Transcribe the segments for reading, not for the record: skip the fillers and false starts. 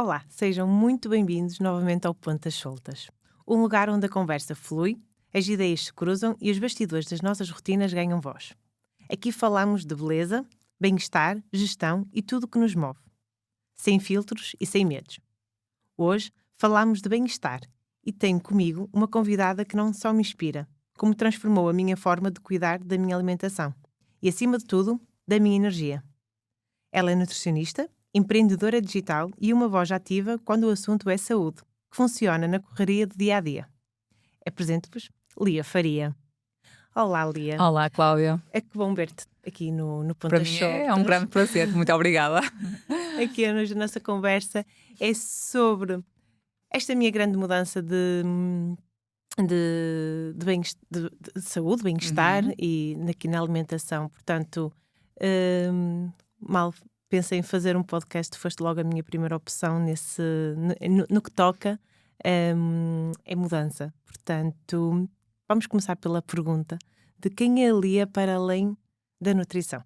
Olá, sejam muito bem-vindos novamente ao Pontas Soltas, um lugar onde a conversa flui, as ideias se cruzam e os bastidores das nossas rotinas ganham voz. Aqui falamos de beleza, bem-estar, gestão e tudo o que nos move, sem filtros e sem medos. Hoje falamos de bem-estar e tenho comigo uma convidada que não só me inspira, como transformou a minha forma de cuidar da minha alimentação e, acima de tudo, da minha energia. Ela é nutricionista, empreendedora digital e uma voz ativa quando o assunto é saúde, que funciona na correria do dia-a-dia. Apresento-vos Lia Faria. Olá, Lia. Olá, Cláudia. É que bom ver-te aqui no Para Pontas mim Soltas. é um grande prazer, muito obrigada. Aqui a nossa conversa é sobre esta minha grande mudança de saúde, bem-estar e aqui na alimentação. Portanto, mal pensei em fazer um podcast, foste logo a minha primeira opção no que toca é mudança. Portanto, vamos começar pela pergunta de quem é a Lia para além da nutrição.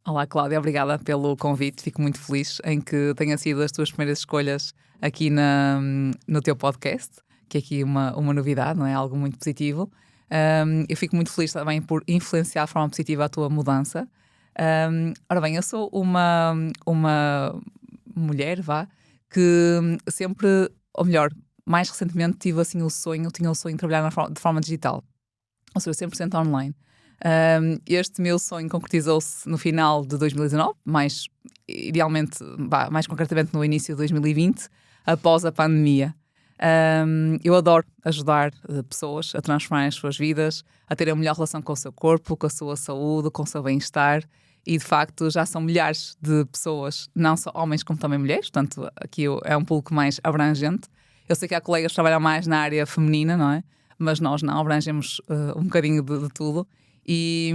Olá, Cláudia, obrigada pelo convite. Fico muito feliz em que tenha sido as tuas primeiras escolhas aqui no teu podcast, que é aqui uma novidade, não é? Algo muito positivo. Eu fico muito feliz também por influenciar de forma positiva a tua mudança. Ora bem, eu sou uma mulher, que sempre, ou melhor, mais recentemente tinha o sonho de trabalhar de forma digital, ou seja, 100% online. Este meu sonho concretizou-se no final de 2019, mais concretamente no início de 2020, após a pandemia. Eu adoro ajudar pessoas a transformar as suas vidas, a terem a melhor relação com o seu corpo, com a sua saúde, com o seu bem-estar. E, de facto, já são milhares de pessoas, não só homens como também mulheres, portanto, aqui é um público mais abrangente. Eu sei que há colegas que trabalham mais na área feminina, não é? Mas nós não, abrangemos um bocadinho de tudo. E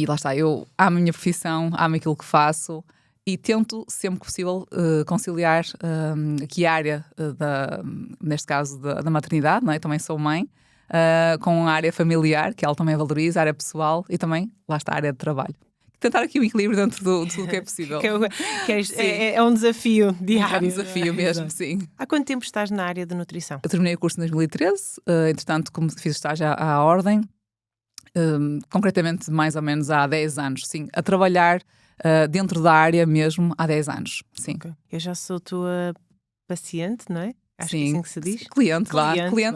lá está, eu amo a minha profissão, amo aquilo que faço e tento, sempre que possível, conciliar aqui a área, neste caso, da maternidade, não é? Também sou mãe. Com a área familiar, que ela também valoriza, a área pessoal e também, lá está, a área de trabalho. Tentar aqui um equilíbrio dentro do que é possível. É um desafio diário. É um desafio mesmo, sim. Há quanto tempo estás na área de nutrição? Eu terminei o curso em 2013, entretanto, como fiz estágio à Ordem, concretamente mais ou menos há 10 anos, sim, a trabalhar dentro da área mesmo há 10 anos, sim. Okay. Eu já sou tua paciente, não é? Acho sim, que é assim que se diz. Cliente,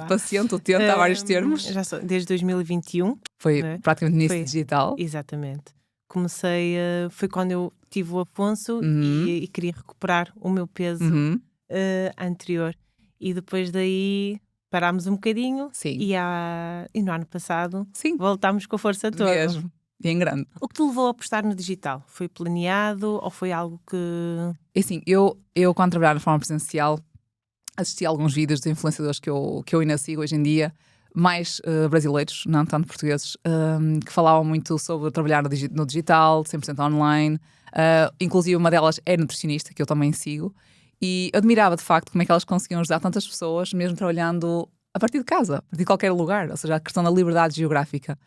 paciente, utente, há vários termos. Já sou, desde 2021. Foi é? praticamente início digital. Exatamente. Comecei, foi quando eu tive o Afonso e queria recuperar o meu peso anterior. E depois daí parámos um bocadinho e no ano passado voltámos com a força toda. Mesmo, e em grande. O que te levou a apostar no digital? Foi planeado ou foi algo que... Assim, eu quando trabalhava de forma presencial, assisti a alguns vídeos de influenciadores que eu ainda sigo hoje em dia, mais brasileiros, não tanto portugueses, que falavam muito sobre trabalhar no digital, 100% online. Inclusive uma delas é nutricionista, que eu também sigo, e admirava de facto como é que elas conseguiam ajudar tantas pessoas, mesmo trabalhando a partir de casa, a partir de qualquer lugar, ou seja, a questão da liberdade geográfica.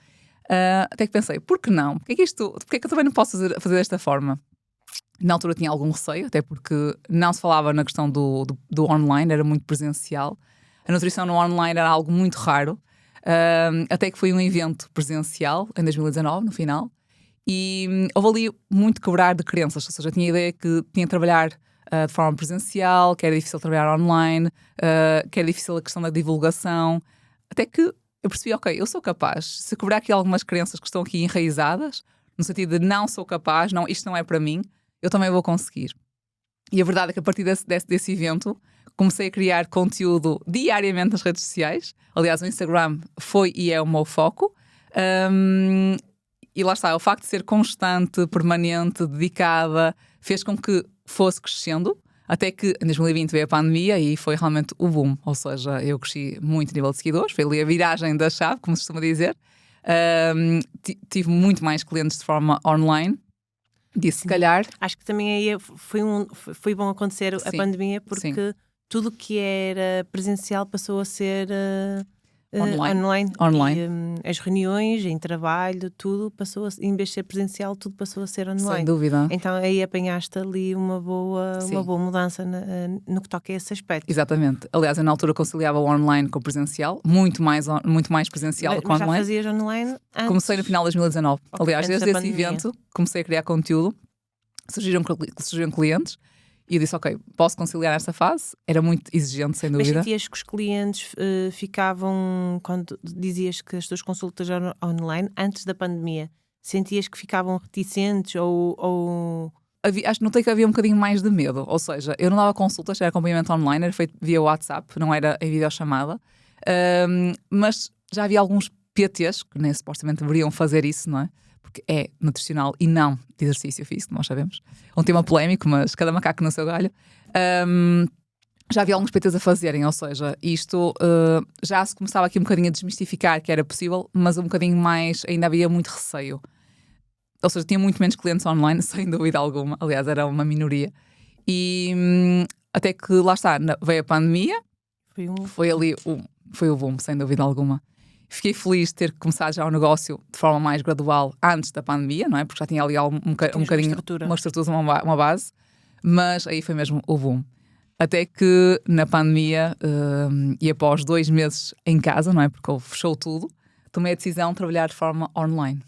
Até que pensei, por que não? Porquê que eu também não posso fazer desta forma? Na altura tinha algum receio, até porque não se falava na questão do online, era muito presencial. A nutrição no online era algo muito raro, até que foi um evento presencial, em 2019, no final, e houve ali muito quebrar de crenças, ou seja, eu tinha a ideia que tinha de trabalhar de forma presencial, que era difícil trabalhar online, que era difícil a questão da divulgação, até que eu percebi, ok, eu sou capaz, se quebrar aqui algumas crenças que estão aqui enraizadas, no sentido de não sou capaz, não, isto não é para mim, eu também vou conseguir. E a verdade é que a partir desse evento comecei a criar conteúdo diariamente nas redes sociais. Aliás, o Instagram foi e é o meu foco. E lá está, o facto de ser constante, permanente, dedicada, fez com que fosse crescendo, até que em 2020 veio a pandemia e foi realmente o boom. Ou seja, eu cresci muito a nível de seguidores, foi ali a viragem da chave, como se costuma dizer. Tive muito mais clientes de forma online. Disse, se calhar. Acho que também aí foi bom acontecer a pandemia, porque tudo que era presencial passou a ser Online. E, as reuniões, em trabalho, tudo passou em vez de ser presencial, tudo passou a ser online. Sem dúvida. Então aí apanhaste ali uma boa mudança no que toca a esse aspecto. Exatamente. Aliás, eu na altura conciliava o online com o presencial, muito mais presencial do que Mas online. já fazias online antes? Comecei no final de 2019. Okay, aliás, desde esse evento comecei a criar conteúdo, surgiram clientes. E eu disse, ok, posso conciliar esta fase? Era muito exigente, sem dúvida. Mas sentias que os clientes ficavam, quando dizias que as tuas consultas eram online, antes da pandemia, sentias que ficavam reticentes ou... Notei que havia um bocadinho mais de medo. Ou seja, eu não dava consultas, era acompanhamento online, era feito via WhatsApp, não era em videochamada. Mas já havia alguns PTs, que nem supostamente deveriam fazer isso, não é? Porque é nutricional e não de exercício físico, nós sabemos. É um tema polémico, mas cada macaco no seu galho. Já havia alguns PTs a fazerem, ou seja, isto já se começava aqui um bocadinho a desmistificar que era possível, mas um bocadinho mais, ainda havia muito receio. Ou seja, tinha muito menos clientes online, sem dúvida alguma. Aliás, era uma minoria. E até que, lá está, veio a pandemia. Foi o boom, sem dúvida alguma. Fiquei feliz de ter começado já o negócio de forma mais gradual antes da pandemia, não é? Porque já tinha ali um bocadinho uma estrutura, uma base. Mas aí foi mesmo o boom. Até que na pandemia, e após 2 meses em casa, não é? Porque fechou tudo, tomei a decisão de trabalhar de forma online.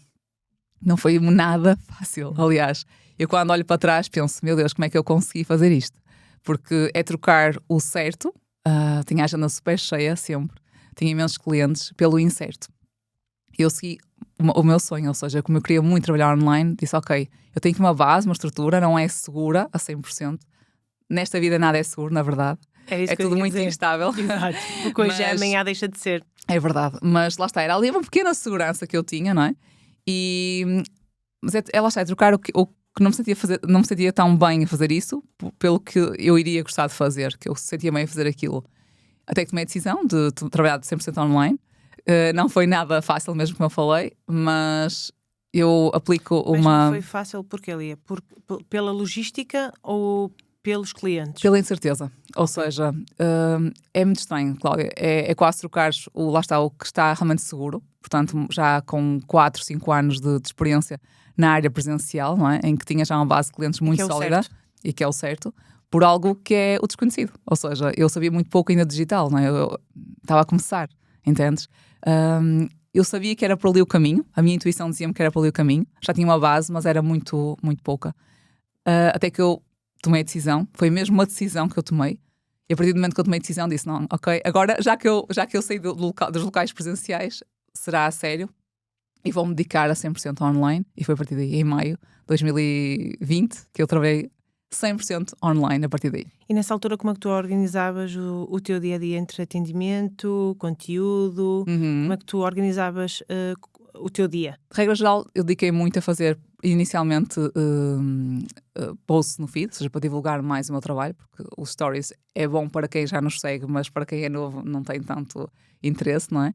Não foi nada fácil. Aliás, eu quando olho para trás penso, meu Deus, como é que eu consegui fazer isto? Porque é trocar o certo, tinha a agenda super cheia sempre, tinha imensos clientes, pelo incerto. Eu segui o meu sonho, ou seja, como eu queria muito trabalhar online, disse, ok, eu tenho aqui uma base, uma estrutura, não é segura a 100%. Nesta vida nada é seguro, na verdade. É tudo muito instável. Exato. Porque hoje amanhã deixa de ser. É verdade, mas lá está, era ali uma pequena segurança que eu tinha, não é? Mas lá está, trocar o que não me sentia tão bem a fazer isso, pelo que eu iria gostar de fazer, que eu sentia bem a fazer aquilo. Até que tomei a decisão de trabalhar de 100% online. Não foi nada fácil, mesmo como eu falei, mas eu aplico mas uma... Mas não foi fácil porque, Lia? Pela logística ou pelos clientes? Pela incerteza. Ou seja, é muito estranho, Cláudia. É quase trocar lá está, o que está realmente seguro. Portanto, já com 4, 5 anos de experiência na área presencial, não é? Em que tinha já uma base de clientes muito sólida e que é o certo, por algo que é o desconhecido. Ou seja, eu sabia muito pouco ainda digital, não é? Eu estava a começar, entendes? Eu sabia que era por ali o caminho, a minha intuição dizia-me que era por ali o caminho, já tinha uma base, mas era muito, muito pouca. Até que eu tomei a decisão, foi mesmo uma decisão que eu tomei, e a partir do momento que eu tomei a decisão disse, não, ok, agora já que eu saí dos locais presenciais, será a sério, e vou-me dedicar a 100% online, e foi a partir daí, em maio de 2020, que eu trabalhei 100% online a partir daí. E nessa altura como é que tu organizavas o teu dia-a-dia entre atendimento, conteúdo, como é que tu organizavas o teu dia? De regra geral, eu dediquei muito a fazer inicialmente posts no feed, ou seja, para divulgar mais o meu trabalho, porque os stories é bom para quem já nos segue, mas para quem é novo não tem tanto interesse, não é?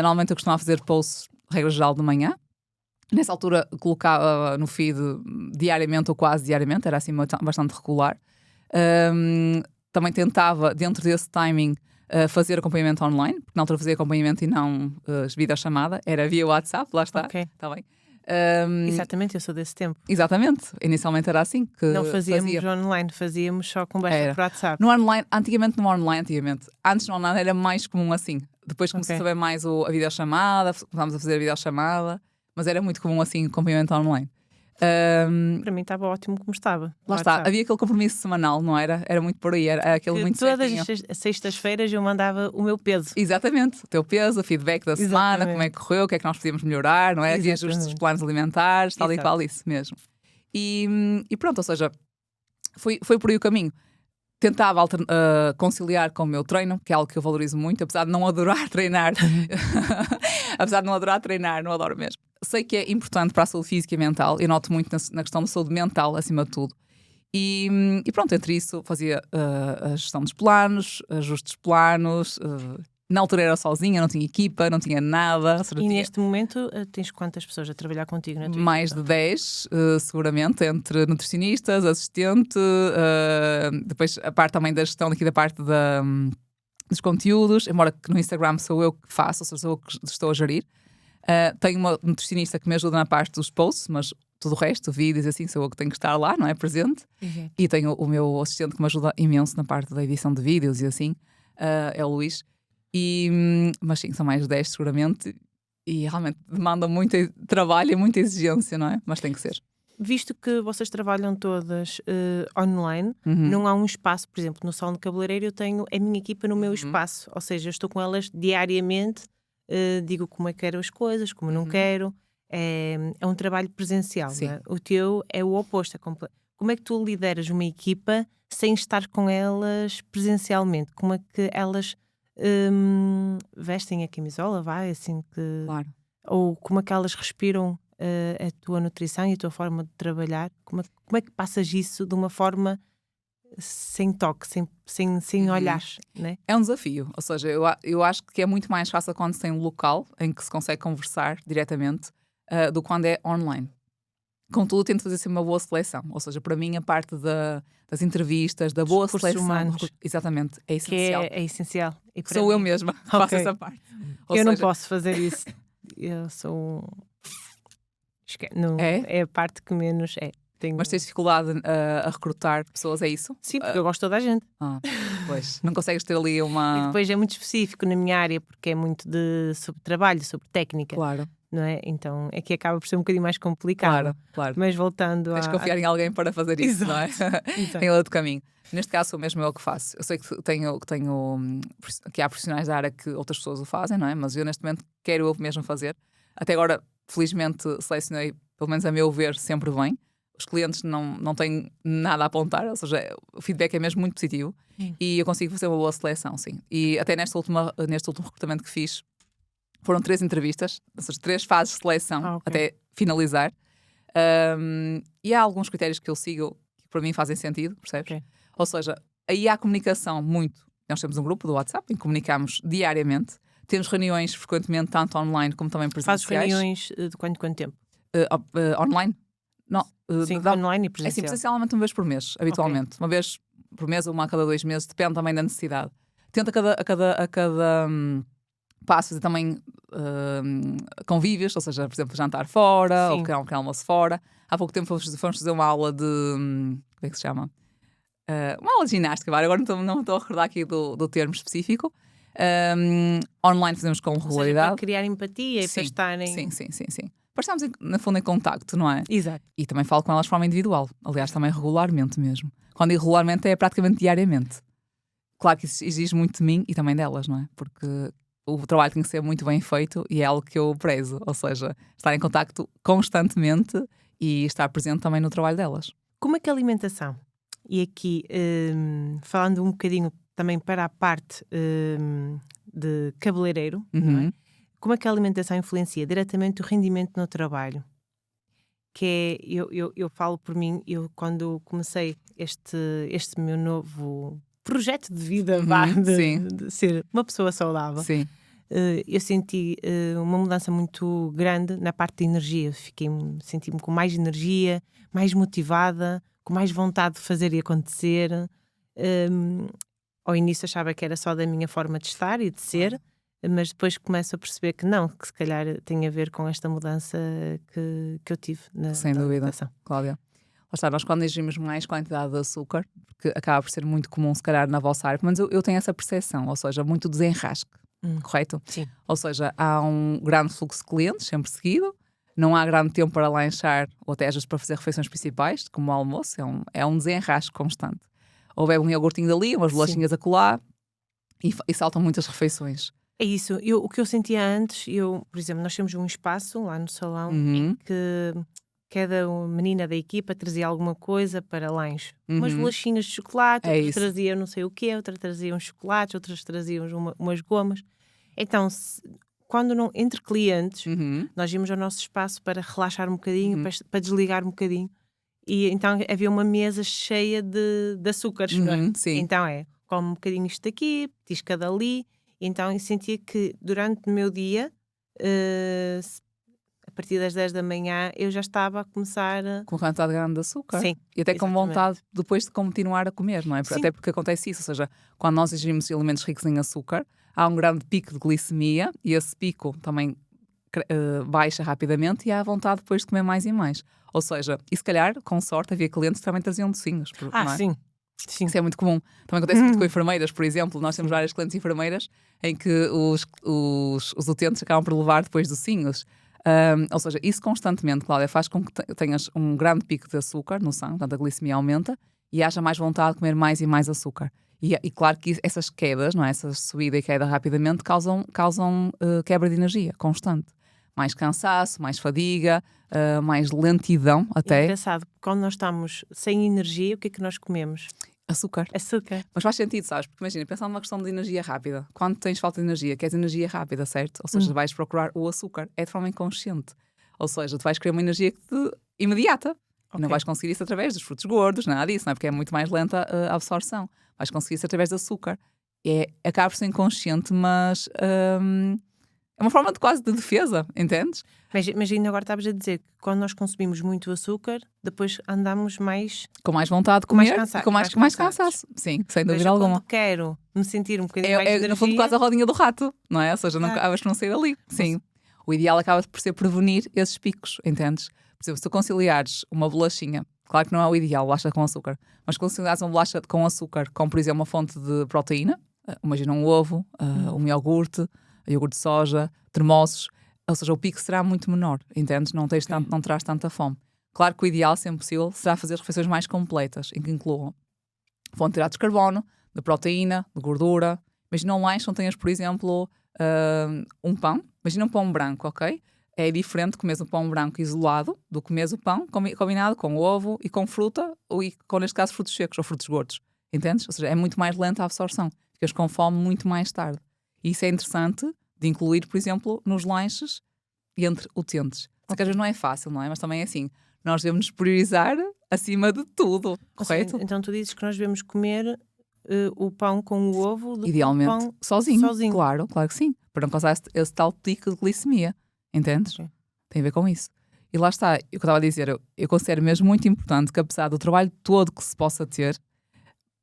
Normalmente eu costumava fazer posts, de regra geral, de manhã. Nessa altura colocava no feed diariamente ou quase diariamente, era assim bastante regular. Também tentava, dentro desse timing, fazer acompanhamento online, porque na altura fazia acompanhamento e não videochamada, era via WhatsApp, lá está. Okay. Está bem. Exatamente, eu sou desse tempo. Exatamente, inicialmente era assim que não fazíamos online, fazíamos só conversa por WhatsApp. No online, antes no online era mais comum assim. Depois comecei a saber mais a videochamada, começámos a fazer a videochamada, mas era muito comum assim acompanhamento online. Para mim estava ótimo como estava. Lá está, havia aquele compromisso semanal, não era? Era muito por aí, era aquele que muito todas certinho. as sextas-feiras eu mandava o meu peso. Exatamente, o teu peso, o feedback da semana, como é que correu, o que é que nós podíamos melhorar, não é? Havia ajustes dos planos alimentares, tal e qual isso mesmo. E pronto, ou seja, foi por aí o caminho. Tentava conciliar com o meu treino, que é algo que eu valorizo muito, apesar de não adorar treinar. Apesar de não adorar treinar, não adoro mesmo. Sei que é importante para a saúde física e mental. Eu noto muito na questão da saúde mental, acima de tudo. E pronto, entre isso fazia a gestão dos planos, ajustes dos planos. Na altura era sozinha, não tinha equipa, não tinha nada. E neste momento tens quantas pessoas a trabalhar contigo na tua mais equipa? De 10, seguramente, entre nutricionistas, assistente, depois a parte também da gestão aqui da parte dos conteúdos, embora que no Instagram sou eu que faço, ou seja, sou eu que estou a gerir. Tenho uma nutricionista que me ajuda na parte dos posts, mas tudo o resto, vídeos assim, sou eu que tenho que estar lá, não é? Presente. Exato. E tenho o meu assistente que me ajuda imenso na parte da edição de vídeos e assim, é o Luís. Mas sim, são mais 10 seguramente. E realmente demanda muito trabalho e muita exigência, não é? Mas tem que ser. Visto que vocês trabalham todas online, Uhum. não há um espaço, por exemplo, no salão de cabeleireiro eu tenho a minha equipa no meu espaço, ou seja, eu estou com elas diariamente, digo como é que quero as coisas, como não quero, é um trabalho presencial, Sim. não é? O teu é o oposto. Como é que tu lideras uma equipa sem estar com elas presencialmente? Como é que elas vestem a camisola, vai, assim que... Claro. Ou como é que elas respiram a tua nutrição e a tua forma de trabalhar? Como é que passas isso de uma forma sem toque, sem olhares, né? É um desafio, ou seja, eu acho que é muito mais fácil quando se tem um local em que se consegue conversar diretamente do que quando é online. Contudo, tento fazer sempre uma boa seleção, ou seja, para mim a parte das entrevistas, da boa Recursos seleção, humanos. exatamente, é Que essencial. é essencial. E para Sou eu mim, mesma que faço Ok. essa parte. Ou eu não seja, posso fazer isso. Eu sou... Não, É? é a parte que menos é. Tenho... Mas tens dificuldade a recrutar pessoas, é isso? Sim, porque eu gosto de toda a gente. Pois, não consegues ter ali E uma... depois é muito específico na minha área, porque é muito sobre trabalho, sobre técnica. Claro, Não é? Então é que acaba por ser um bocadinho mais complicado. claro. Mas voltando Tens de confiar em alguém para fazer isso, não é? Exato. Em outro caminho. Neste caso, sou mesmo eu que faço. Eu sei que há profissionais da área que outras pessoas o fazem, não é? Mas eu, neste momento, quero eu mesmo fazer. Até agora, felizmente, selecionei, pelo menos a meu ver, sempre bem. Os clientes não têm nada a apontar, ou seja, o feedback é mesmo muito positivo. E eu consigo fazer uma boa seleção, sim. E até neste último recrutamento que fiz, foram 3 entrevistas, ou seja, 3 fases de seleção Ok. até finalizar. E há alguns critérios que eu sigo que para mim fazem sentido, percebes? Ok. Ou seja, aí há comunicação muito. Nós temos um grupo do WhatsApp em que comunicamos diariamente. Temos reuniões frequentemente, tanto online como também Fazes presenciais. reuniões de quanto tempo? Online? Não. Sim, dá- online e É assim, presencial. presencialmente uma vez por mês, habitualmente. Uma vez por mês ou uma a cada 2 meses, depende também da necessidade. Tento a cada passo fazer também convívios, ou seja, por exemplo, jantar fora, Sim. ou pequeno almoço fora. Há pouco tempo fomos fazer uma aula de... como é que se chama? Uma aula de ginástica, agora não me estou a recordar aqui do termo específico. Online fazemos com Ou seja, regularidade. para criar empatia e para estarem... Sim. Para estarmos, no fundo, em contacto, não é? Exato. E também falo com elas de forma individual. Aliás, também regularmente mesmo. Quando digo regularmente é praticamente diariamente. Claro que isso exige muito de mim e também delas, não é? Porque o trabalho tem que ser muito bem feito e é algo que eu prezo. Ou seja, estar em contacto constantemente e estar presente também no trabalho delas. Como é que a alimentação? E aqui, falando um bocadinho também para a parte de cabeleireiro, não é? Como é que a alimentação influencia diretamente o rendimento no trabalho? Que é, eu falo por mim, eu quando comecei este meu novo projeto de vida, sim. de ser uma pessoa saudável, Sim. eu senti uma mudança muito grande na parte de energia. Senti-me com mais energia, mais motivada, com mais vontade de fazer e acontecer. Ao início achava que era só da minha forma de estar e de ser, mas depois começo a perceber que não, que se calhar tem a ver com esta mudança que eu tive na Sem dúvida, alimentação. Cláudia. Lá está, nós quando exigimos mais quantidade de açúcar, porque acaba por ser muito comum se calhar na vossa área, mas eu tenho essa percepção, ou seja, muito desenrasque, correto? Sim. Ou seja, há um grande fluxo de clientes, sempre seguido, não há grande tempo para lanchar ou até às vezes para fazer refeições principais, como o almoço, é um desenrasque constante. Ou bebe um iogurtinho dali, umas bolachinhas acolá e saltam muitas refeições. É isso. O que eu sentia antes, por exemplo, nós temos um espaço lá no salão em que cada menina da equipa trazia alguma coisa para lanche. Umas bolachinhas de chocolate, É outras isso. traziam não sei o quê, outras traziam chocolates, outras traziam umas gomas. Então, quando não, entre clientes, nós íamos ao nosso espaço para relaxar um bocadinho, para desligar um bocadinho. E então havia uma mesa cheia de açúcares, não é? Sim. Então come um bocadinho isto daqui, tisca dali. Então eu sentia que durante o meu dia a partir das 10 da manhã eu já estava a começar Com quantidade grande de açúcar. Sim, E até com exatamente. vontade depois de continuar a comer, não é? Sim. Até porque acontece isso, ou seja, quando nós ingerimos alimentos ricos em açúcar, há um grande pico de glicemia e esse pico também baixa rapidamente e há vontade depois de comer mais e mais. Ou seja, e se calhar, com sorte, havia clientes que também traziam docinhos. Não é? Sim. Isso é muito comum. Também acontece muito com enfermeiras, por exemplo. Nós temos várias clientes enfermeiras em que os utentes acabam por levar depois docinhos. Ou seja, isso constantemente, Cláudia, faz com que tenhas um grande pico de açúcar no sangue, portanto a glicemia aumenta e haja mais vontade de comer mais e mais açúcar. E claro que essas quedas, não é? Essa subida e queda rapidamente causam quebra de energia constante. Mais cansaço, mais fadiga, mais lentidão É até. engraçado, quando nós estamos sem energia, o que é que nós comemos? Açúcar. Açúcar. Mas faz sentido, sabes? Porque imagina, pensando numa questão de energia rápida. Quando tens falta de energia, queres energia rápida, certo? Ou seja, vais procurar o açúcar. É de forma inconsciente. Ou seja, tu vais querer uma energia imediata. Não vais conseguir isso através dos frutos gordos, nada disso, não é? Porque é muito mais lenta a absorção. Vais conseguir isso através do açúcar. Acaba por ser inconsciente, mas é uma forma de quase de defesa, entendes? Mas imagina, agora estavas a dizer que quando nós consumimos muito açúcar, depois andamos mais... Com mais vontade de Com mais comer cansa- e com mais mais cansaço. Sim, sem dúvida Veja, alguma. quando quero me sentir um bocadinho mais de É, energia... no fundo, quase a rodinha do rato, não é? Ou seja, não acabas por não sair dali. Sim. O ideal acaba por ser prevenir esses picos, entendes? Por exemplo, se tu conciliares uma bolachinha, claro que não é o ideal, bolacha com açúcar, mas conciliares uma bolacha com açúcar, com, por exemplo, uma fonte de proteína, imagina um ovo, um iogurte de soja, termossos, ou seja, o pico será muito menor, entendes? Não terás tanta fome. Claro que o ideal, sempre possível, será fazer refeições mais completas, em que incluam fonte de hidratos de carbono, de proteína, de gordura. Imagina um lanche onde tenhas, por exemplo, um pão. Imagina um pão branco, ok? É diferente comer um pão branco isolado do que comer o pão combinado com ovo e com fruta, e com, neste caso, frutos secos ou frutos gordos. Entendes? Ou seja, é muito mais lenta a absorção. Ficas com fome muito mais tarde. E isso é interessante de incluir, por exemplo, nos lanches entre utentes. Às vezes não é fácil, não é? Mas também é assim, nós devemos nos priorizar acima de tudo, correto? Então tu dizes que nós devemos comer o pão com o ovo do Idealmente, pão sozinho. Claro que sim. Para não causar esse tal pico de glicemia. Entendes? Okay. Tem a ver com isso. E lá está, o que eu estava a dizer, eu considero mesmo muito importante que, apesar do trabalho todo que se possa ter,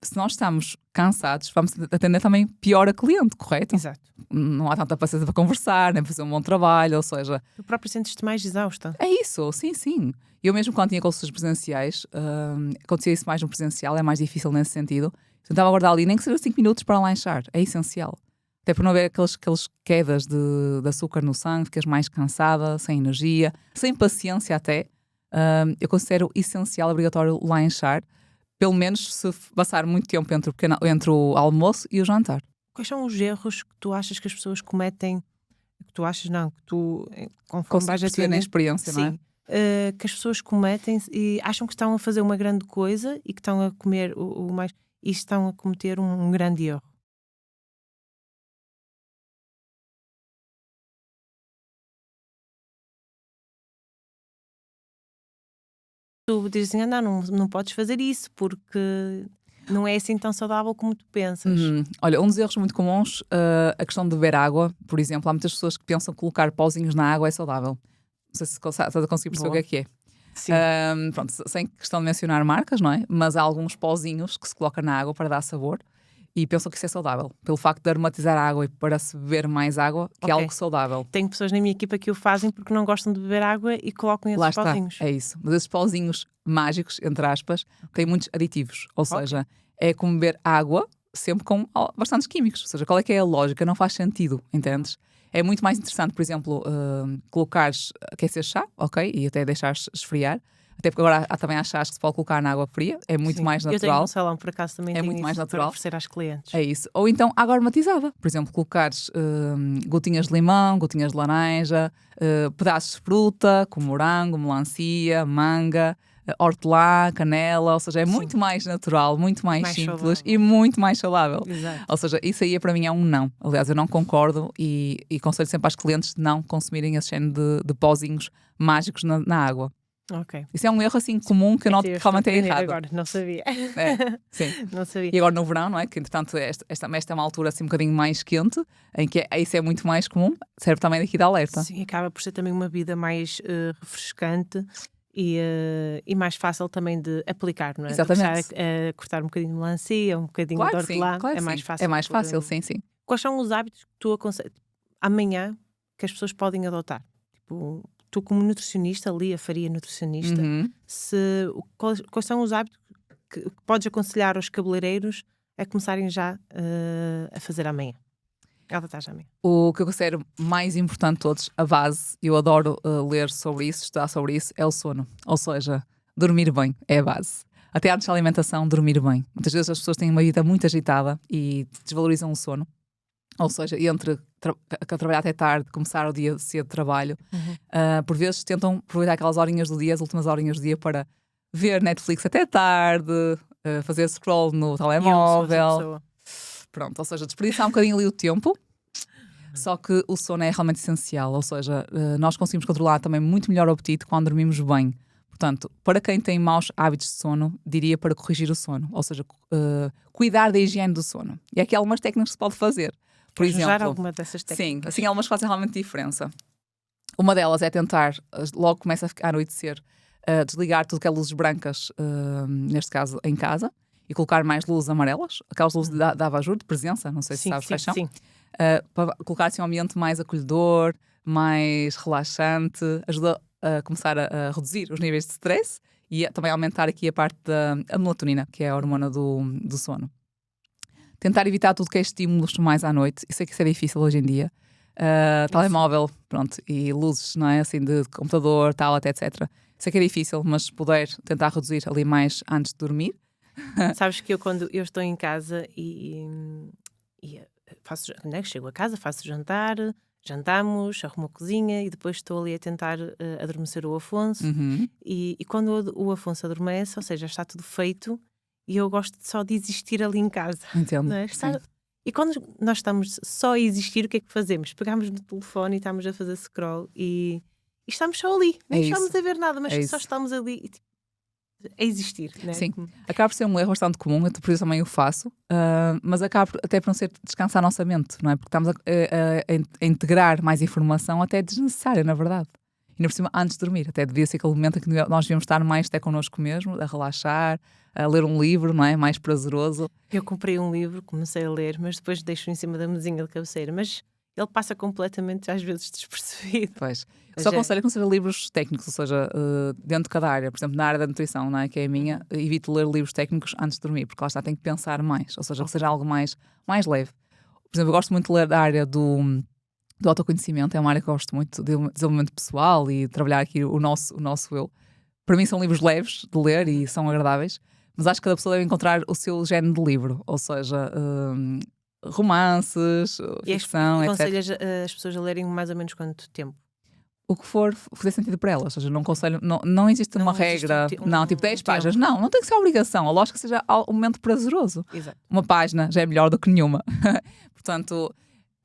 se nós estamos cansados, vamos atender também pior a cliente, correto? Exato. Não há tanta paciência para conversar, nem para fazer um bom trabalho, ou seja... Tu próprio sentes-te mais exausta. É isso, sim. Eu mesmo quando tinha consultas presenciais, acontecia isso mais no presencial, é mais difícil nesse sentido. Tentava guardar ali, nem que seja 5 minutos para lanchar, é essencial. Até por não haver aquelas quedas de açúcar no sangue, ficas mais cansada, sem energia, sem paciência até. Eu considero essencial, obrigatório lanchar, pelo menos se passar muito tempo entre o almoço e o jantar. Quais são os erros que tu achas que as pessoas cometem? Que tu achas, não, que tu, conforme vais a ter na experiência, sim, não é? Que as pessoas cometem e acham que estão a fazer uma grande coisa e que estão a comer o mais... e estão a cometer um grande erro. Tu dizes assim, não podes fazer isso porque não é assim tão saudável como tu pensas. Olha, um dos erros muito comuns, a questão de beber água, por exemplo, há muitas pessoas que pensam que colocar pauzinhos na água é saudável. Não sei se estás a conseguir perceber Boa. o que é. Sim. Pronto, sem questão de mencionar marcas, não é? Mas há alguns pauzinhos que se coloca na água para dar sabor e pensam que isso é saudável. Pelo facto de aromatizar a água e para se beber mais água, que é algo saudável. Tenho pessoas na minha equipa que o fazem porque não gostam de beber água e colocam esses pauzinhos. É isso. Mas esses pauzinhos mágicos, entre aspas, têm muitos aditivos. Ou seja, é como beber água sempre com bastantes químicos. Ou seja, qual é que é a lógica? Não faz sentido, entendes? É muito mais interessante, por exemplo, colocares, aquecer chá, ok? E até deixares esfriar. Até porque agora também há chás que se pode colocar na água fria. É muito mais natural. Eu tenho um salão, por acaso, também é tenho muito mais natural para oferecer às clientes. É isso. Ou então água aromatizada. Por exemplo, colocares gotinhas de limão, gotinhas de laranja, pedaços de fruta, como morango, melancia, manga, hortelã, canela. Ou seja, é muito mais natural, muito mais simples saudável. E muito mais saudável. Exato. Ou seja, isso aí para mim é um não. Aliás, eu não concordo e aconselho sempre às clientes de não consumirem esse género de pozinhos mágicos na água. Ok. Isso é um erro assim comum que eu noto que realmente é errado. Agora, não sabia. Sim. Não sabia. E agora no verão, não é? Que entretanto esta é uma altura assim um bocadinho mais quente, em que isso é muito mais comum, serve também daqui de alerta. Sim, acaba por ser também uma vida mais refrescante e mais fácil também de aplicar, não é? Exatamente. Cortar um bocadinho de melancia, um bocadinho de hortelã, claro é que mais sim. fácil. É mais fácil, sim. Quais são os hábitos que tu aconselhas amanhã que as pessoas podem adotar? Tipo, tu como nutricionista, ali a Faria nutricionista, quais são os hábitos que podes aconselhar aos cabeleireiros a começarem já a fazer amanhã? Ela está já amanhã. O que eu considero mais importante de todos, a base, eu adoro ler sobre isso, estudar sobre isso, é o sono. Ou seja, dormir bem é a base. Até antes da alimentação, dormir bem. Muitas vezes as pessoas têm uma vida muito agitada e desvalorizam o sono. Ou seja, entre trabalhar até tarde, começar o dia cedo de trabalho, por vezes tentam aproveitar aquelas horinhas do dia, as últimas horinhas do dia, para ver Netflix até tarde, fazer scroll no telemóvel. Pronto, ou seja, desperdiçar um bocadinho ali o tempo. Só que o sono é realmente essencial, ou seja, nós conseguimos controlar também muito melhor o apetite quando dormimos bem. Portanto, para quem tem maus hábitos de sono, diria para corrigir o sono, ou seja, cuidar da higiene do sono. E aqui há algumas técnicas que se pode fazer. Por exemplo, usar alguma dessas técnicas? Sim, assim algumas fazem realmente diferença. Uma delas é tentar, logo começa a anoitecer, desligar tudo que é luzes brancas, neste caso em casa, e colocar mais luzes amarelas, aquelas luzes de abajur, de presença, não sei se sabes quais são. Sim. Para colocar assim um ambiente mais acolhedor, mais relaxante, ajuda a começar a reduzir os níveis de stress e também aumentar aqui a parte da melatonina, que é a hormona do sono. Tentar evitar tudo que é estímulos mais à noite, isso é que isso é difícil hoje em dia. Telemóvel, pronto, e luzes, não é? Assim, de computador, tablet, etc. Isso é que é difícil, mas se puder tentar reduzir ali mais antes de dormir. Sabes que quando eu estou em casa e faço, né, chego a casa, faço jantar, jantamos, arrumo a cozinha e depois estou ali a tentar adormecer o Afonso. E quando o Afonso adormece, ou seja, está tudo feito e eu gosto só de existir ali em casa. Entendo. Não é? E quando nós estamos só a existir, o que é que fazemos? Pegamos no telefone e estamos a fazer scroll e estamos só ali. Nem estamos a ver nada, mas só estamos ali e, a existir, né? Sim, acaba por ser um erro bastante comum, eu por isso também o faço, mas acaba até por não ser descansar a nossa mente, não é? Porque estamos a integrar mais informação até desnecessária, na verdade. E por cima, antes de dormir, até devia ser aquele momento em que nós devíamos estar mais até connosco mesmo, a relaxar, a ler um livro, não é? Mais prazeroso. Eu comprei um livro, comecei a ler, mas depois deixo em cima da mesinha de cabeceira, mas ele passa completamente, às vezes, despercebido. Pois. Só aconselho que não seja livros técnicos, ou seja, dentro de cada área. Por exemplo, na área da nutrição, não é? Que é a minha, evito ler livros técnicos antes de dormir, porque lá está, tem que pensar mais. Ou seja, que seja algo mais leve. Por exemplo, eu gosto muito de ler da área do autoconhecimento, é uma área que eu gosto muito, de desenvolvimento pessoal e de trabalhar aqui o nosso eu. Para mim são livros leves de ler e são agradáveis, mas acho que cada pessoa deve encontrar o seu género de livro, ou seja, romances, ficção, etc. E aconselhas as pessoas a lerem mais ou menos quanto tempo? O que for fazer sentido para elas, ou seja, não aconselho, não existe uma regra, tipo 10 páginas, não tem que ser obrigação, a lógica seja um momento prazeroso. Exato. Uma página já é melhor do que nenhuma. Portanto,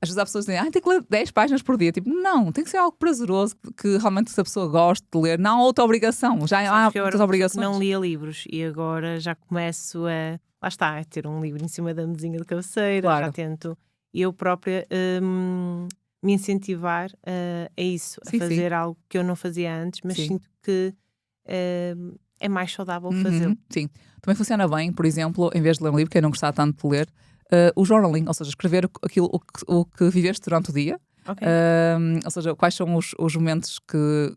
às vezes há pessoas que dizem, tem que ler 10 páginas por dia. Tipo, não, tem que ser algo prazeroso, que realmente se a pessoa goste de ler, não há outra obrigação. Já há muitas obrigações. Não lia livros e agora já começo a ter um livro em cima da mesinha de cabeceira, claro. Já tento eu própria me incentivar a isso, a fazer algo que eu não fazia antes, mas sinto que é mais saudável fazê-lo. Sim, também funciona bem, por exemplo, em vez de ler um livro, quem não gostar tanto de ler, o journaling, ou seja, escrever o que viveste durante o dia. Okay. Ou seja, quais foram os momentos que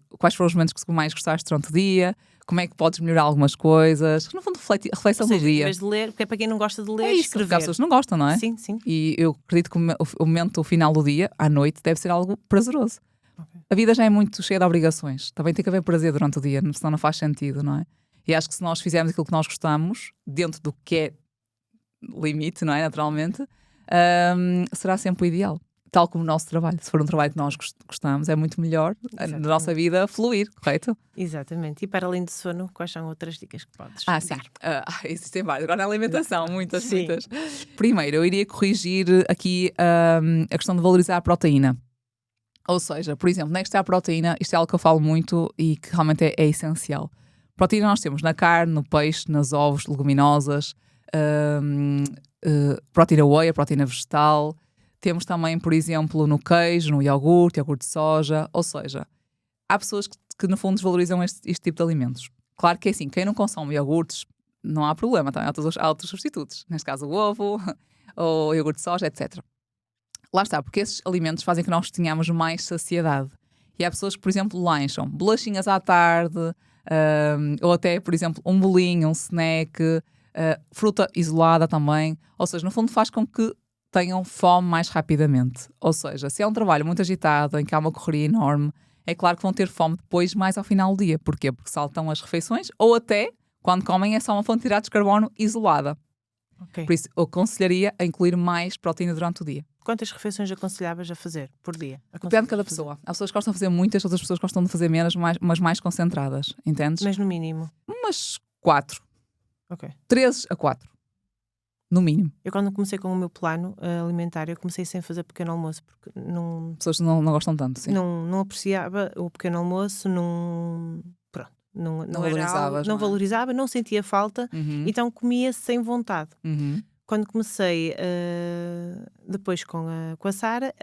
mais gostaste durante o dia, como é que podes melhorar algumas coisas, no fundo reflexão do dia. Em vez de ler, porque é para quem não gosta de ler, escrever. Porque as pessoas não gostam, não é? Sim. E eu acredito que o momento final do dia, à noite, deve ser algo prazeroso. Okay. A vida já é muito cheia de obrigações, também tem que haver prazer durante o dia, senão não faz sentido, não é? E acho que se nós fizermos aquilo que nós gostamos, dentro do que é limite, não é? Naturalmente, será sempre o ideal. Tal como o nosso trabalho. Se for um trabalho que nós gostamos, é muito melhor na nossa vida fluir, correto? Exatamente. E para além do sono, quais são outras dicas que podes dar? Sim. Existem várias. Agora na alimentação, muitas. Primeiro, eu iria corrigir aqui a questão de valorizar a proteína. Ou seja, por exemplo, onde é que está a proteína? Isto é algo que eu falo muito e que realmente é essencial. Proteína nós temos na carne, no peixe, nas ovos, leguminosas, proteína whey, a proteína vegetal. Temos também, por exemplo, no queijo, no iogurte de soja. Ou seja, há pessoas que no fundo desvalorizam este tipo de alimentos. Claro que é assim, quem não consome iogurtes, não há problema, tá? Há outros substitutos. Neste caso o ovo, ou iogurte de soja, etc. Lá está, porque esses alimentos fazem que nós tenhamos mais saciedade. E há pessoas que, por exemplo, lancham bolachinhas à tarde, ou até, por exemplo, um bolinho, um snack, fruta isolada também. Ou seja, no fundo faz com que tenham fome mais rapidamente. Ou seja, se é um trabalho muito agitado, em que há uma correria enorme, é claro que vão ter fome depois, mais ao final do dia. Porquê? Porque saltam as refeições, ou até, quando comem, é só uma fonte de hidratos de carbono isolada. Okay. Por isso, eu aconselharia a incluir mais proteína durante o dia. Quantas refeições aconselhavas a fazer por dia? Depende de cada pessoa. Há pessoas que gostam de fazer muitas, outras pessoas gostam de fazer menos, mas mais concentradas. Entendes? Mas no mínimo? Umas 4. Ok. 3 a 4. No mínimo. Eu quando comecei com o meu plano alimentar, eu comecei sem fazer pequeno almoço, porque não... Pessoas não gostam tanto, sim. Não apreciava o pequeno almoço, não valorizavas, não valorizava, não sentia falta, então comia sem vontade. Quando comecei depois com a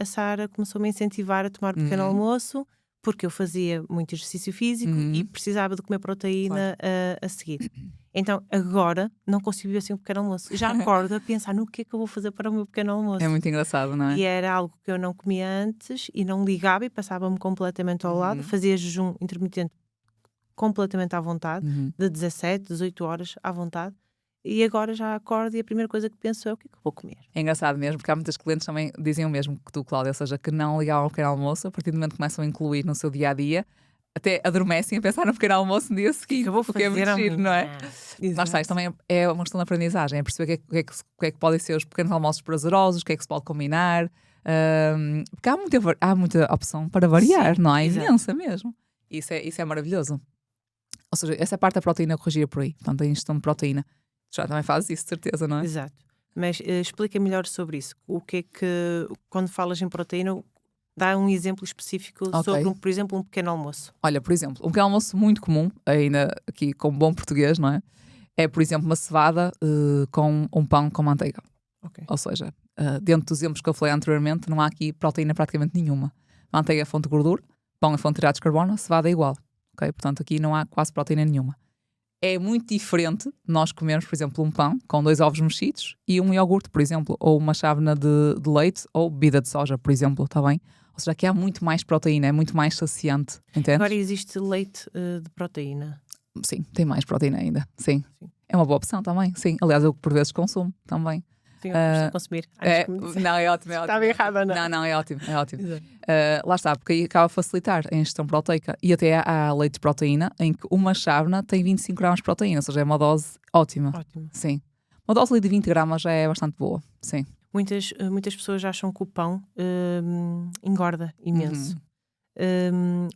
Sara começou-me a incentivar a tomar pequeno almoço, porque eu fazia muito exercício físico e precisava de comer proteína a seguir. Então agora não consigo viver sem um pequeno almoço. Já acordo a pensar no que é que eu vou fazer para o meu pequeno almoço. É muito engraçado, não é? E era algo que eu não comia antes e não ligava e passava-me completamente ao lado. Fazia jejum intermitente completamente à vontade, de 17, 18 horas à vontade. E agora já acordo e a primeira coisa que penso é o que é que eu vou comer. É engraçado mesmo, porque há muitas clientes também dizem o mesmo que tu, Cláudia, ou seja, que não ligavam ao pequeno almoço, a partir do momento que começam a incluir no seu dia-a-dia, até adormecem a pensar no pequeno almoço no dia seguinte, porque é muito giro, não é? Lá está, isto também é uma questão de aprendizagem, é perceber o que é que podem ser os pequenos almoços prazerosos, o que é que se pode combinar, porque há muita opção para variar, não é? Imensa mesmo. Isso é maravilhoso. Ou seja, essa parte da proteína corrigir por aí, portanto, a ingestão de proteína. Já também fazes isso, de certeza, não é? Exato. Mas explica melhor sobre isso. O que é que, quando falas em proteína, dá um exemplo específico sobre, por exemplo, um pequeno almoço. Olha, por exemplo, um pequeno almoço muito comum, ainda aqui com bom português, não é? É, por exemplo, uma cevada com um pão com manteiga. Okay. Ou seja, dentro dos exemplos que eu falei anteriormente, não há aqui proteína praticamente nenhuma. Manteiga é fonte de gordura, pão é fonte de hidratos de carbono, cevada é igual. Okay? Portanto, aqui não há quase proteína nenhuma. É muito diferente nós comermos, por exemplo, um pão com 2 ovos mexidos e um iogurte, por exemplo, ou uma chávena de leite ou bebida de soja, por exemplo, está bem? Ou seja, aqui há muito mais proteína, é muito mais saciante, entende? Agora existe leite de proteína? Sim, tem mais proteína ainda, sim. É uma boa opção também, sim. Aliás, eu por vezes consumo também. Sim, eu gosto de consumir. Não, é ótimo. Estava errada, não? Não, é ótimo. Lá está, porque aí acaba a facilitar a ingestão proteica. E até há leite de proteína em que uma chávena tem 25 gramas de proteína, ou seja, é uma dose ótima. Ótimo. Sim. Uma dose ali de 20 gramas já é bastante boa, sim. Muitas pessoas acham que o pão engorda imenso.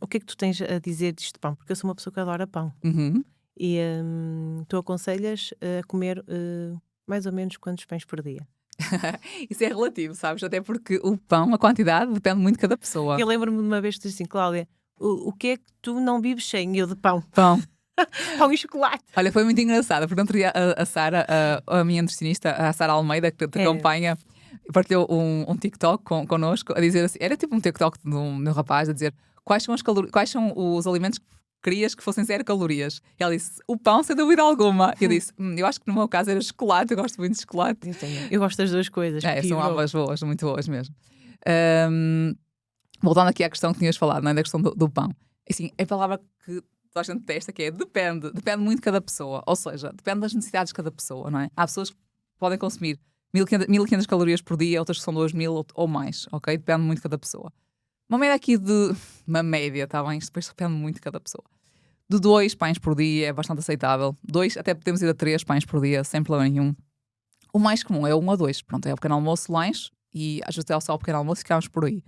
O que é que tu tens a dizer disto pão? Porque eu sou uma pessoa que adora pão. E tu aconselhas a comer mais ou menos quantos pães por dia? Isso é relativo, sabes? Até porque o pão, a quantidade, depende muito de cada pessoa. Eu lembro-me de uma vez que tu disse assim, Cláudia, o que é que tu não vives sem? Eu de pão. Pão. Pão e chocolate. Olha, foi muito engraçado, porque outro dia a Sara, a minha nutricionista, a Sara Almeida, que te acompanha, partilhou um TikTok connosco a dizer assim, era tipo um TikTok de um rapaz a dizer quais são os alimentos que querias que fossem 0 calorias. E ela disse, o pão, sem dúvida alguma. E eu disse, eu acho que no meu caso era chocolate, eu gosto muito de chocolate. Eu gosto das duas coisas. São ambas boas, muito boas mesmo. Voltando aqui à questão que tinhas falado, não é? Da questão do pão. Assim, a palavra que toda a gente testa que é depende muito de cada pessoa. Ou seja, depende das necessidades de cada pessoa, não é? Há pessoas que podem consumir 1500 calorias por dia, outras que são 2000 ou mais, ok? Depende muito de cada pessoa. Uma média aqui de... Uma média, está bem? Isto depois depende muito de cada pessoa. De 2 pães por dia é bastante aceitável. 2, até podemos ir a 3 pães por dia, sem problema nenhum. O mais comum é 1 a 2. Pronto, é o pequeno almoço, lanche, e às vezes é só o pequeno almoço e ficamos por aí.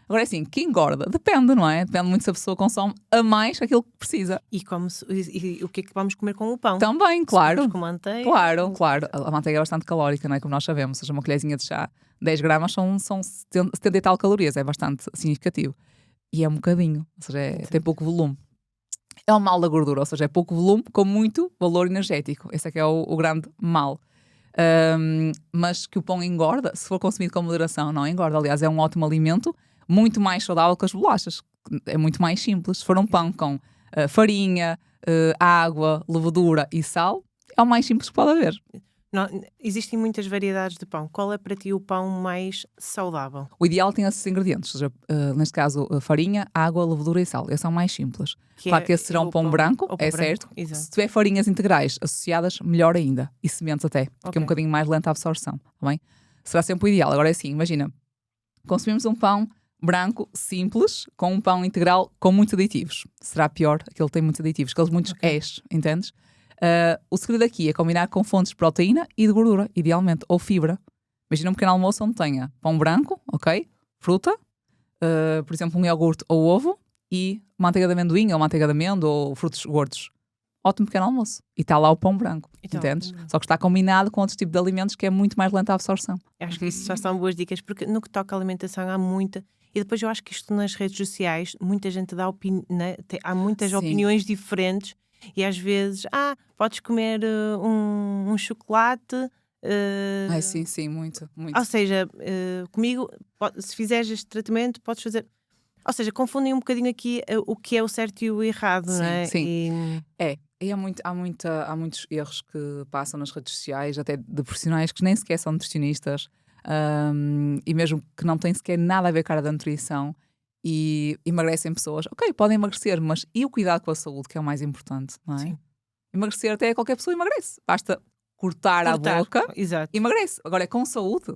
Agora é assim, que engorda? Depende, não é? Depende muito se a pessoa consome a mais aquilo que precisa. E o que é que vamos comer com o pão? Também, claro. Com manteiga. Claro. A manteiga é bastante calórica, não é? Como nós sabemos. Ou seja, uma colherzinha de chá 10 gramas são 70 e tal calorias, é bastante significativo. E é um bocadinho, ou seja, tem pouco volume. É o mal da gordura, ou seja, é pouco volume com muito valor energético. Esse é que é o grande mal. Mas que o pão engorda, se for consumido com moderação, não engorda. Aliás, é um ótimo alimento, muito mais saudável que as bolachas. É muito mais simples. Se for um pão com farinha, água, levedura e sal, é o mais simples que pode haver. Não, existem muitas variedades de pão. Qual é para ti o pão mais saudável? O ideal tem esses ingredientes, ou seja, neste caso, farinha, água, levedura e sal. Esses são mais simples. Claro que esse será um pão branco, é certo. Exato. Se tiver farinhas integrais associadas, melhor ainda. E sementes até, porque é um bocadinho mais lenta a absorção. Tá bem? Será sempre o ideal. Agora é assim, imagina, consumimos um pão branco, simples, com um pão integral com muitos aditivos. Será pior, aquele tem muitos aditivos, aqueles muitos és, entendes? O segredo aqui é combinar com fontes de proteína e de gordura, idealmente, ou fibra. Imagina um pequeno almoço onde tenha pão branco, ok? Fruta, por exemplo, um iogurte ou ovo e manteiga de amendoim ou manteiga de amêndoa ou frutos gordos. Ótimo pequeno almoço. E está lá o pão branco, entendes? Só que está combinado com outros tipos de alimentos que é muito mais lenta a absorção. Acho que isso já são boas dicas, porque no que toca à alimentação há muita... E depois eu acho que isto nas redes sociais, muita gente dá há muitas opiniões diferentes e às vezes, podes comer um chocolate... Sim, muito. Ou seja, comigo, se fizeres este tratamento, podes fazer... Ou seja, confundem um bocadinho aqui o que é o certo e o errado, não é? Sim. E há muitos erros que passam nas redes sociais, até de profissionais que nem sequer são nutricionistas, e mesmo que não têm sequer nada a ver com a área da nutrição e emagrecem pessoas. Ok, podem emagrecer, mas e o cuidado com a saúde, que é o mais importante, não é? Sim. Emagrecer até qualquer pessoa emagrece. Basta cortar a boca, exato. emagrece. Agora é com saúde.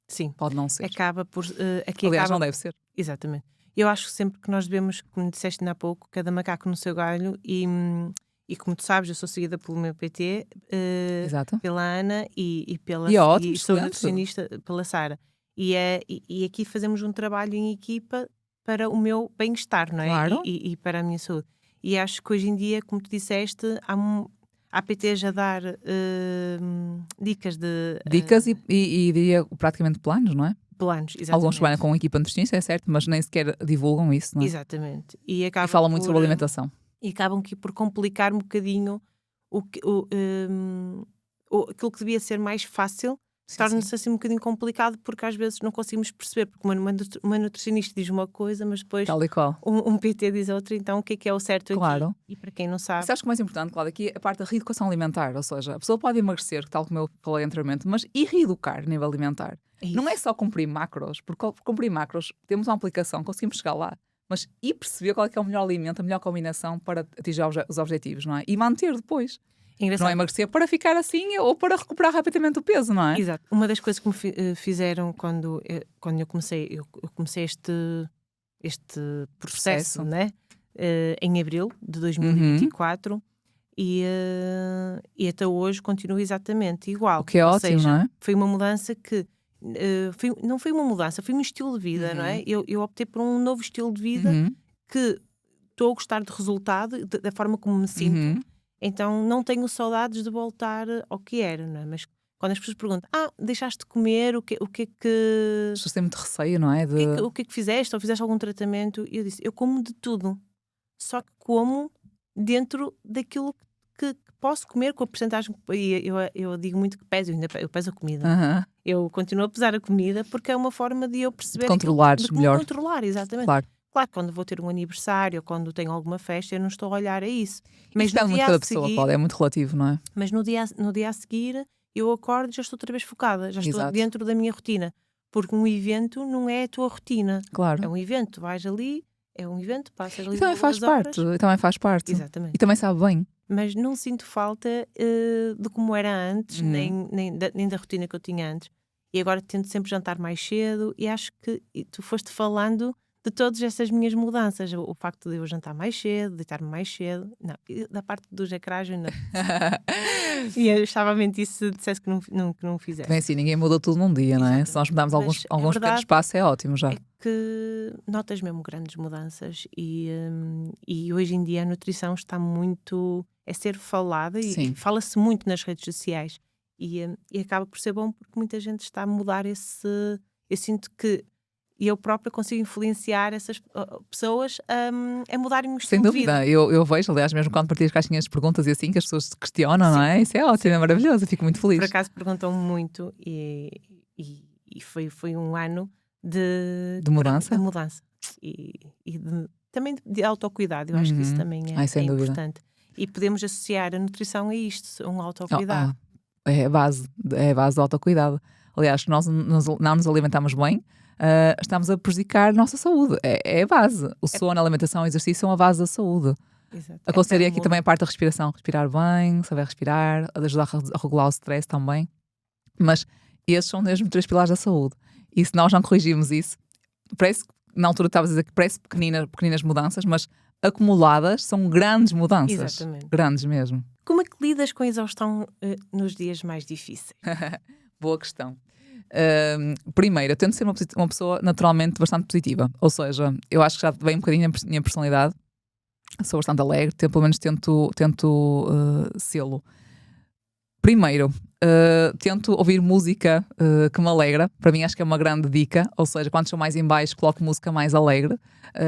Sim. Pode não ser. Acaba por... Aliás, não deve ser. Exatamente. Eu acho sempre que nós devemos, como disseste ainda há pouco, cada macaco no seu galho e como tu sabes, eu sou seguida pelo meu PT, pela Ana e pela... E ótimo, e sou nutricionista pela Sara. E aqui fazemos um trabalho em equipa para o meu bem-estar, não é? Claro. E para a minha saúde. E acho que hoje em dia, como tu disseste, há PTs a dar dicas de... Dicas e diria praticamente planos, não é? Planos, exatamente. Alguns trabalham com equipa nutricionista, é certo, mas nem sequer divulgam isso, não é? Exatamente. E falam muito sobre alimentação. E acabam aqui por complicar um bocadinho aquilo que devia ser mais fácil, torna-se assim um bocadinho complicado porque às vezes não conseguimos perceber, porque uma nutricionista diz uma coisa, mas depois tal e qual. Um PT diz outra, então o que é o certo claro. aqui? E para quem não sabe... Isso acho que o mais importante, Cláudia, aqui é a parte da reeducação alimentar, ou seja, a pessoa pode emagrecer, tal como eu falei anteriormente, mas e reeducar a nível alimentar? Não é só cumprir macros, porque cumprir macros temos uma aplicação, conseguimos chegar lá, mas e perceber qual é que é o melhor alimento, a melhor combinação para atingir os objetivos, não é? E manter depois. Engraçado. Não é emagrecer para ficar assim ou para recuperar rapidamente o peso, não é? Exato. Uma das coisas que me fizeram quando eu comecei este processo. Né? Em abril de 2024 e até hoje continua exatamente igual. O que é Ou ótimo, seja, não é? Foi uma mudança que não foi uma mudança, foi um estilo de vida, não é? Eu optei por um novo estilo de vida que estou a gostar do resultado, da forma como me sinto. Então não tenho saudades de voltar ao que era, não é? Mas quando as pessoas perguntam, deixaste de comer, o que é que... As pessoas têm muito receio, não é? O que é que fizeste? Ou fizeste algum tratamento? E eu disse, eu como de tudo. Só que como dentro daquilo que posso comer com a porcentagem. Eu digo muito que peso, eu peso a comida. Eu continuo a pesar a comida porque é uma forma de eu perceber... De controlares melhor. Controlar, exatamente. Claro, quando vou ter um aniversário ou quando tenho alguma festa, eu não estou a olhar a isso. Mas depende muito de cada pessoa, Cláudia, é muito relativo, não é? Mas no dia a seguir, eu acordo e já estou outra vez focada, já estou dentro da minha rotina. Porque um evento não é a tua rotina. Claro. É um evento, tu vais ali, é um evento, passas ali e também faz parte. E também faz parte. Exatamente. E também sabe bem. Mas não sinto falta de como era antes, nem da rotina que eu tinha antes. E agora tento sempre jantar mais cedo e acho que tu foste falando de todas essas minhas mudanças. O facto de eu jantar mais cedo, deitar-me mais cedo. Não, da parte do ecrãs não. E eu estava a mentir se dissesse que não fizesse. Bem assim, ninguém muda tudo num dia, não é? Se nós mudarmos alguns pequenos passos é ótimo já. É que notas mesmo grandes mudanças e hoje em dia a nutrição está muito... É ser falada e fala-se muito nas redes sociais. E acaba por ser bom porque muita gente está a mudar esse. Eu sinto que eu própria consigo influenciar essas pessoas a mudarem o Sem estilo de vida. dúvida, eu vejo, aliás, mesmo quando partilhas caixinhas de perguntas e assim, que as pessoas se questionam, não é? Isso é ótimo, é maravilhoso, eu fico muito feliz. Por acaso perguntam-me muito e foi um ano de mudança? de mudança. Também de autocuidado, eu acho que isso também Sem é dúvida. importante. E podemos associar a nutrição a isto, a um autocuidado. É a base do autocuidado. Aliás, se nós não nos alimentamos bem, estamos a prejudicar a nossa saúde. É a base. O sono, a alimentação e o exercício são a base da saúde. Exato. Aconselharia aqui também a parte da respiração. Respirar bem, saber respirar, ajudar a regular o stress também. Mas esses são mesmo 3 pilares da saúde. E se nós não corrigirmos isso, parece que na altura estavas a dizer que parece pequeninas mudanças, mas acumuladas são grandes mudanças. Exatamente. Grandes mesmo. Como é que lidas com a exaustão nos dias mais difíceis? Boa questão. Primeiro, eu tento ser uma pessoa naturalmente bastante positiva. Ou seja, eu acho que já vem um bocadinho a minha personalidade. Sou bastante alegre, pelo menos tento sê-lo. Primeiro, tento ouvir música que me alegra. Para mim acho que é uma grande dica. Ou seja, quando estou mais em baixo coloco música mais alegre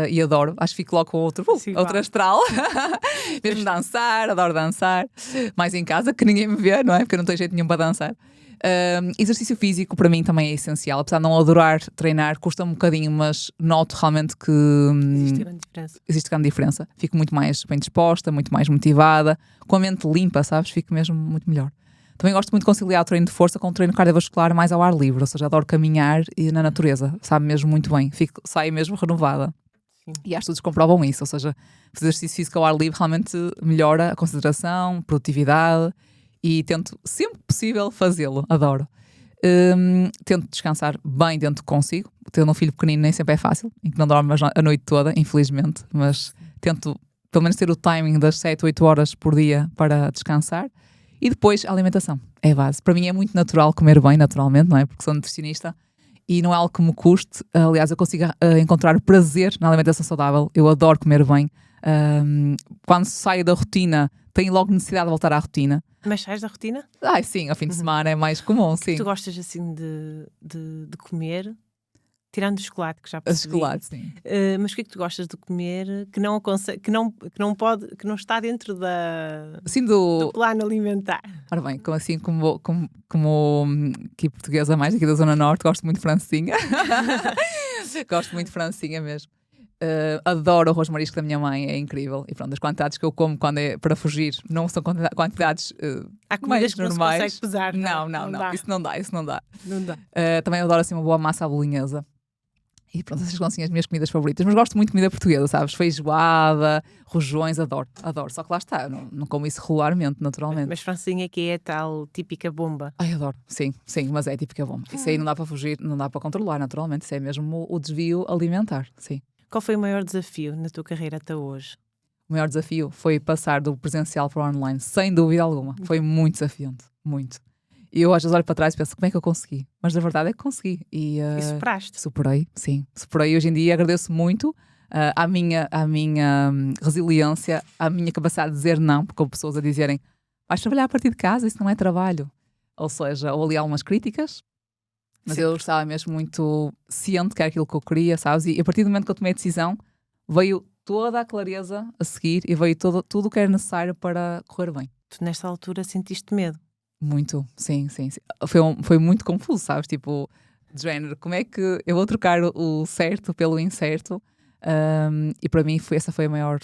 e adoro. Acho que fico logo com outro astral. Mesmo dançar, adoro dançar. Mais em casa, que ninguém me vê, não é? Porque eu não tenho jeito nenhum para dançar. Exercício físico para mim também é essencial. Apesar de não adorar treinar, custa-me um bocadinho, mas noto realmente que existe grande diferença. Fico muito mais bem disposta, muito mais motivada, com a mente limpa, sabes? Fico mesmo muito melhor. Também gosto muito de conciliar o treino de força com o treino cardiovascular mais ao ar livre, ou seja, adoro caminhar e na natureza, sabe mesmo muito bem, saio mesmo renovada. Sim. E há estudos que comprovam isso, ou seja, fazer exercício físico ao ar livre realmente melhora a concentração, produtividade e tento sempre possível fazê-lo, adoro. Tento descansar bem dentro do que consigo, tendo um filho pequenino nem sempre é fácil, em que não dorme a noite toda, infelizmente, mas tento pelo menos ter o timing das 7, 8 horas por dia para descansar. E depois a alimentação, é a base. Para mim é muito natural comer bem, naturalmente, não é? Porque sou nutricionista e não é algo que me custe. Aliás, eu consigo encontrar prazer na alimentação saudável. Eu adoro comer bem. Quando saio da rotina, tenho logo necessidade de voltar à rotina. Mas sais da rotina? Sim, ao fim de semana é mais comum, sim. Tu gostas assim de comer? Tirando o chocolate, que já percebi. Chocolate, sim. Mas o que é que tu gostas de comer que não está dentro assim do plano alimentar? Ora bem, como aqui portuguesa mais aqui da Zona Norte, gosto muito de francesinha. Gosto muito de francesinha mesmo. Adoro o arroz marisco da minha mãe, é incrível. E pronto, as quantidades que eu como quando é para fugir não são quantidades há comidas que normais. Não se consegue pesar. Não. Isso não dá. Não dá. Também adoro assim uma boa massa à bolonhesa. E pronto, essas são assim as minhas comidas favoritas. Mas gosto muito de comida portuguesa, sabes? Feijoada, rojões, adoro. Só que lá está, não como isso regularmente, naturalmente. Mas francesinha que é a tal típica bomba. Adoro. Sim, mas é a típica bomba. Isso aí não dá para fugir, não dá para controlar, naturalmente. Isso é mesmo o desvio alimentar, sim. Qual foi o maior desafio na tua carreira até hoje? O maior desafio foi passar do presencial para o online, sem dúvida alguma. Foi muito desafiante, muito. E eu às vezes olho para trás e penso, como é que eu consegui? Mas a verdade é que consegui. E superaste? Superei, sim. Superei. Hoje em dia agradeço muito à minha resiliência, à minha capacidade de dizer não, porque houve pessoas a dizerem, vais trabalhar a partir de casa, isso não é trabalho. Ou seja, ou ali algumas críticas, mas eu estava mesmo muito ciente que era aquilo que eu queria, sabes? E a partir do momento que eu tomei a decisão, veio toda a clareza a seguir e veio tudo o que era necessário para correr bem. Tu nesta altura sentiste medo? Muito, sim. Foi muito confuso, sabes? Tipo, de género, como é que eu vou trocar o certo pelo incerto? E para mim essa foi a maior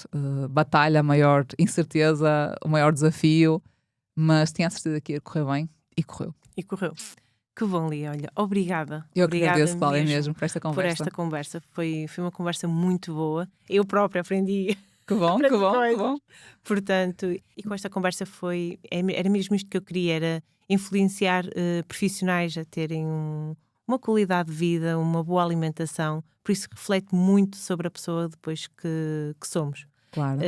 batalha, a maior incerteza, o maior desafio, mas tinha a certeza que ia correr bem e correu. Que bom, Lia, olha, obrigada. Eu agradeço, Cláudia, mesmo por esta conversa. Foi uma conversa muito boa. Eu própria aprendi. Que bom. Portanto, e com esta conversa era mesmo isto que eu queria, era influenciar profissionais a terem uma qualidade de vida, uma boa alimentação, por isso reflete muito sobre a pessoa depois que somos. Claro.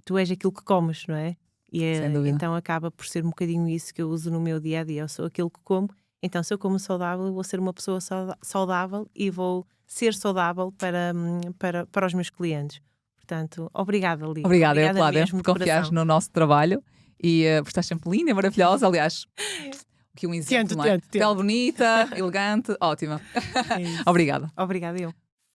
Tu és aquilo que comes, não é? Sem dúvida. Então acaba por ser um bocadinho isso que eu uso no meu dia-a-dia. Eu sou aquilo que como, então se eu como saudável, vou ser uma pessoa saudável e vou ser saudável para os meus clientes. Portanto, obrigada, Lia. Obrigada, Cláudia, por confiares no nosso trabalho e por estar sempre linda e maravilhosa. Aliás, aqui um exemplo, Tento, não é? tento. Pele bonita, elegante, ótima. É isso. Obrigada. Obrigada, eu.